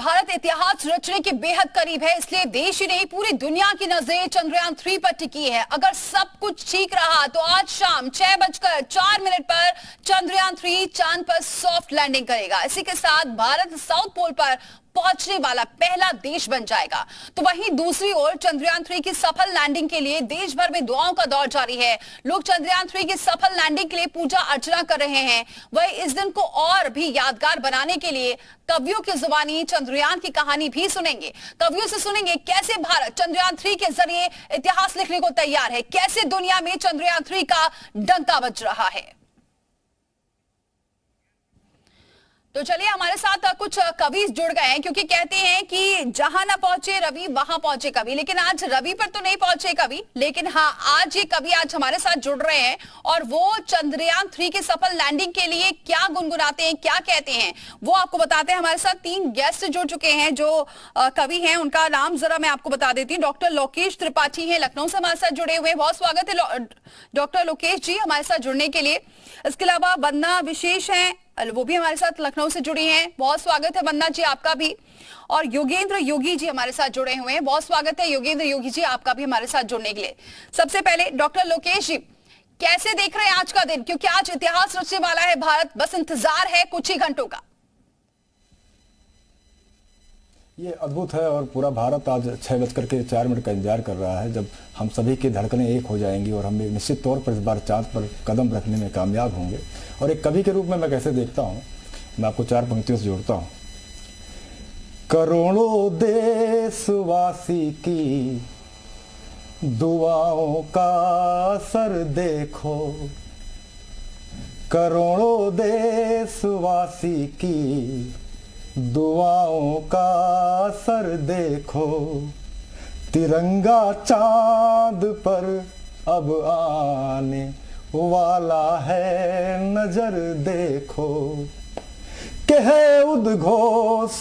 भारत इतिहास रचने के बेहद करीब है, इसलिए देश ही नहीं पूरी दुनिया की नजरें चंद्रयान-3 पर टिकी है। अगर सब कुछ ठीक रहा तो आज शाम 6:04 पर चंद्रयान-3 चांद पर सॉफ्ट लैंडिंग करेगा। इसी के साथ भारत साउथ पोल पर पहुंचने वाला पहला देश बन जाएगा। तो वहीं दूसरी ओर चंद्रयान-3 की सफल लैंडिंग के लिए देश भर में दुआओं का दौर जारी है। लोग चंद्रयान-3 की सफल लैंडिंग के लिए पूजा अर्चना कर रहे हैं। वहीं इस दिन को और भी यादगार बनाने के लिए कवियों की जुबानी चंद्रयान की कहानी भी सुनेंगे। कवियों से सुनेंगे कैसे भारत चंद्रयान-3 के जरिए इतिहास लिखने को तैयार है, कैसे दुनिया में चंद्रयान-3 का डंका बज रहा है। तो चलिए, हमारे साथ कुछ कवि जुड़ गए हैं, क्योंकि कहते हैं कि जहां ना पहुंचे रवि वहां पहुंचे कवि। लेकिन आज रवि पर तो नहीं पहुंचे कवि, लेकिन हाँ, आज ये कवि आज हमारे साथ जुड़ रहे हैं और वो चंद्रयान-3 की सफल लैंडिंग के लिए क्या गुनगुनाते हैं, क्या कहते हैं, वो आपको बताते हैं। हमारे साथ 3 गेस्ट जुड़ चुके हैं जो कवि हैं। उनका नाम जरा मैं आपको बता देती हूँ। डॉक्टर लोकेश त्रिपाठी हैं, लखनऊ से हमारे साथ जुड़े हुए हैं। बहुत स्वागत है डॉक्टर लोकेश जी हमारे साथ जुड़ने के लिए। इसके अलावा वंदना विशेष हैं, वो भी हमारे साथ लखनऊ से जुड़ी हैं। बहुत स्वागत है वंदना जी आपका भी। और योगेंद्र योगी जी हमारे साथ जुड़े हुए हैं। बहुत स्वागत है योगेंद्र योगी जी आपका भी हमारे साथ जुड़ने के लिए। सबसे पहले डॉक्टर लोकेश जी, कैसे देख रहे हैं आज का दिन, क्योंकि आज इतिहास रचने वाला है भारत, बस इंतजार है कुछ ही घंटों का। ये अद्भुत है और पूरा भारत आज 6:04 का इंतजार कर रहा है, जब हम सभी की धड़कनें एक हो जाएंगी और हम निश्चित तौर पर इस बार चांद पर कदम रखने में कामयाब होंगे। और एक कवि के रूप में मैं कैसे देखता हूँ, मैं आपको 4 पंक्तियों से जोड़ता हूँ। करोड़ों देशवासी की दुआओं का असर देखो, करोड़ों देशवासी की दुआओं का असर देखो, तिरंगा चांद पर अब आने वाला है, नजर देखो। के है उद्घोष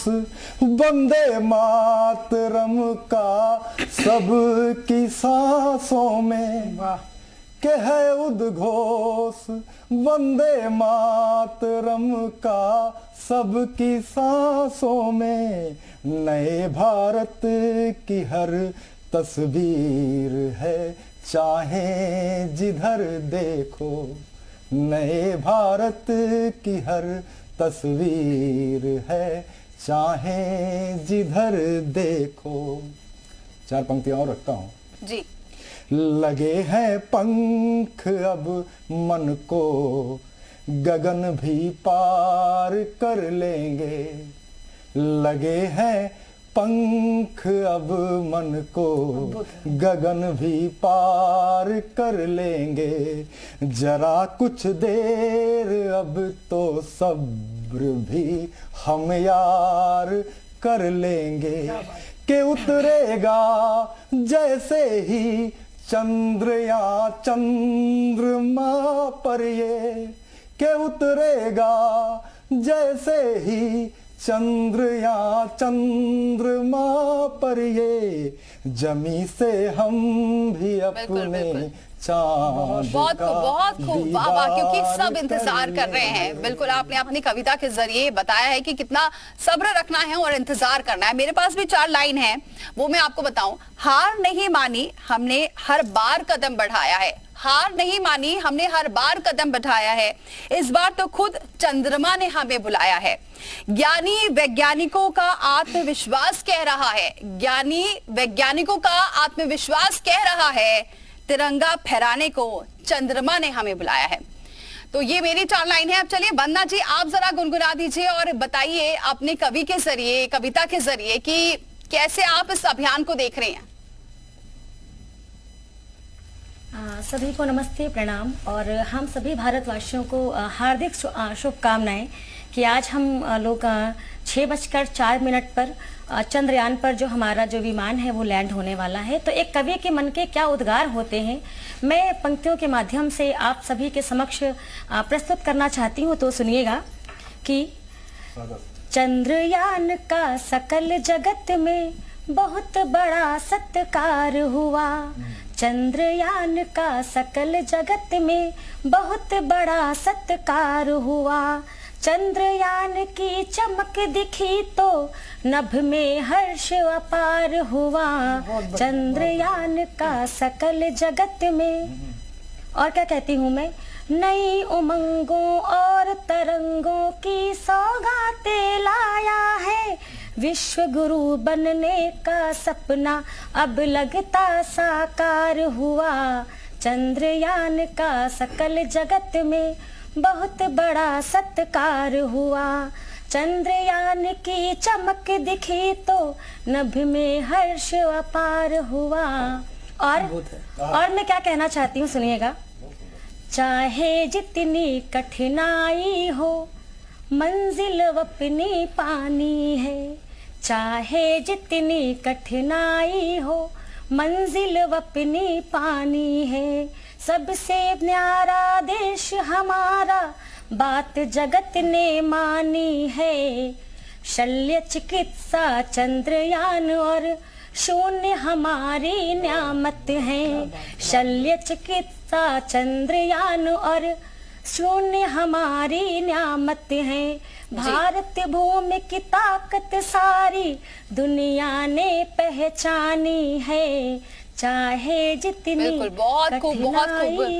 वंदे मातरम का सबकी सांसों में, के है उद्घोष वंदे मातरम का सबकी सांसों में। नए भारत की हर तस्वीर है, चाहे जिधर देखो, नए भारत की हर तस्वीर है, चाहे जिधर देखो। 4 पंक्तियां और रखता हूं जी। लगे हैं पंख अब मन को, गगन भी पार कर लेंगे, लगे हैं पंख अब मन को, गगन भी पार कर लेंगे। जरा कुछ देर अब तो सब्र भी हम यार कर लेंगे, के उतरेगा जैसे ही चंद्र या चंद्रमा पर ये, के उतरेगा जैसे ही चंद्र या चंद्रमा पर ये, जमी से हम भी अपने चांद बहुत खूब, वाह वाह, क्योंकि सब इंतजार कर रहे हैं। बिल्कुल, आपने अपनी कविता के जरिए बताया है कि कितना सब्र रखना है और इंतजार करना है। मेरे पास भी 4 लाइन है, वो मैं आपको बताऊं। हार नहीं मानी हमने हर बार कदम बढ़ाया है, हार नहीं मानी हमने हर बार कदम बढ़ाया है, इस बार तो खुद चंद्रमा ने हमें बुलाया है। ज्ञानी वैज्ञानिकों का आत्मविश्वास कह रहा है, ज्ञानी वैज्ञानिकों का आत्मविश्वास कह रहा है, तिरंगा फहराने को चंद्रमा ने हमें बुलाया है। तो ये मेरी 4 लाइन है। अब चलिए वंदना जी, आप जरा गुनगुना दीजिए और बताइए अपने कवि के जरिए, कविता के जरिए, कि कैसे आप इस अभियान को देख रहे हैं। सभी को नमस्ते, प्रणाम, और हम सभी भारतवासियों को हार्दिक शुभकामनाएं कि आज हम लोग 6:04 पर चंद्रयान पर जो हमारा जो विमान है वो लैंड होने वाला है। तो एक कवि के मन के क्या उद्गार होते हैं, मैं पंक्तियों के माध्यम से आप सभी के समक्ष प्रस्तुत करना चाहती हूँ। तो सुनिएगा कि चंद्रयान का सकल जगत में बहुत बड़ा सत्कार हुआ, चंद्रयान का सकल जगत में बहुत बड़ा सत्कार हुआ, चंद्रयान की चमक दिखी तो नभ में हर्ष अपार हुआ, चंद्रयान का सकल जगत में। और क्या कहती हूँ मैं, नई उमंगों और तरंगों की सौगातें लाया है, विश्व गुरु बनने का सपना अब लगता साकार हुआ, चंद्रयान का सकल जगत में बहुत बड़ा सत्कार हुआ, चंद्रयान की चमक दिखी तो नभ में हर्ष अपार हुआ। और मैं क्या कहना चाहती हूँ सुनिएगा, चाहे जितनी कठिनाई हो मंजिल अपनी पानी है, चाहे जितनी कठिनाई हो मंजिल अपनी पानी है, सबसे न्यारा देश हमारा बात जगत ने मानी है, शल्य चिकित्सा चंद्रयान और शून्य हमारी न्यामत है, शल्य चिकित्सा चंद्रयान और शून्य हमारी न्यामत है, भारत भूमि की ताकत सारी दुनिया ने पहचानी है, चाहे जितनी बिल्कुल, बहुत खूब, बहुत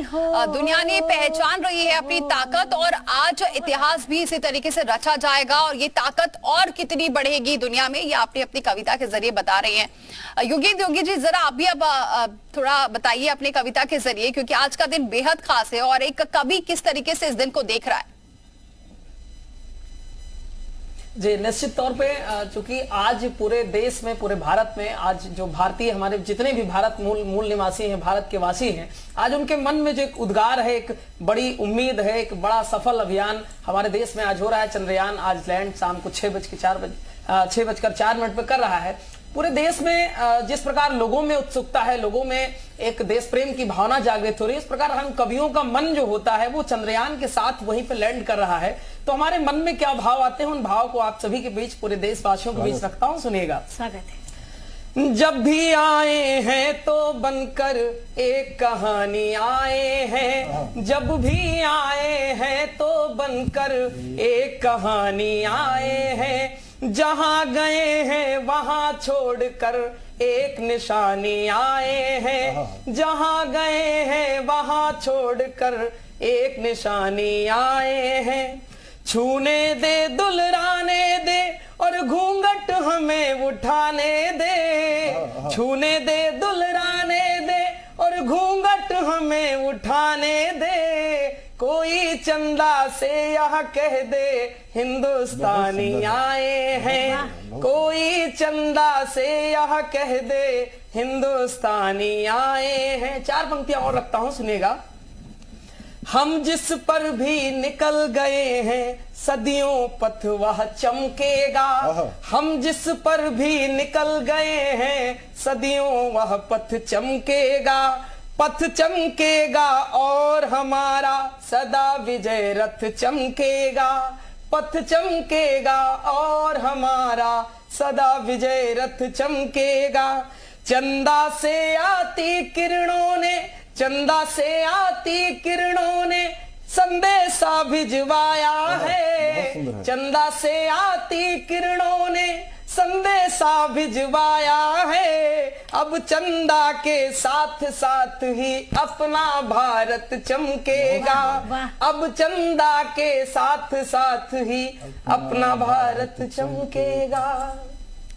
खूब। दुनिया ने पहचान रही है अपनी ताकत और आज इतिहास भी इसी तरीके से रचा जाएगा और ये ताकत और कितनी बढ़ेगी दुनिया में, ये आपने अपनी कविता के जरिए बता रहे हैं। योगी जी जरा आप भी अब थोड़ा बताइए अपनी कविता के जरिए, क्योंकि आज का दिन बेहद खास है और एक कवि किस तरीके से इस दिन को देख रहा है। जी निश्चित तौर पे, चूंकि आज पूरे देश में, पूरे भारत में आज जो भारतीय हमारे जितने भी भारत मूल निवासी हैं, भारत के वासी हैं, आज उनके मन में जो एक उद्गार है, एक बड़ी उम्मीद है, एक बड़ा सफल अभियान हमारे देश में आज हो रहा है। चंद्रयान आज लैंड शाम को 6:04 पे कर रहा है। पूरे देश में जिस प्रकार लोगों में उत्सुकता है, लोगों में एक देश प्रेम की भावना जागृत हो रही है, इस प्रकार हम कवियों का मन जो होता है वो चंद्रयान के साथ वहीं पे लैंड कर रहा है। तो हमारे मन में क्या भाव आते हैं, उन भाव को आप सभी के बीच, पूरे देशवासियों के बीच रखता हूँ, सुनिएगा। स्वागत है। जब भी आए हैं तो बनकर एक कहानी आए हैं, जब भी आए हैं तो बनकर एक कहानी आए हैं, जहां गए हैं वहां छोड़कर एक निशानी आए हैं, जहां गए हैं वहां छोड़कर एक निशानी आए हैं, छूने दे दुलराने दे और घूंघट हमें उठाने दे, छूने दे दुलराने दे और घूंघट हमें उठाने दे, कोई चंदा से यह कह दे हिंदुस्तानी आए हैं, कोई चंदा से यह कह दे हिंदुस्तानी आए हैं। 4 पंक्तियां और रखता हूं, सुनिएगा। हम जिस पर भी निकल गए हैं सदियों पथ वह चमकेगा, हम जिस पर भी निकल गए हैं सदियों वह पथ चमकेगा, पथ चमकेगा और हमारा सदा विजय रथ चमकेगा, पथ चमकेगा और हमारा सदा विजय रथ चमकेगा, चंदा से आती किरणों ने, चंदा से आती किरणों ने संदेशा भिजवाया है, चंदा से आती किरणों ने संदेशा भिजवाया है, अब चंदा के साथ साथ ही अपना भारत चमकेगा, अब चंदा के साथ साथ ही अपना भारत चमकेगा।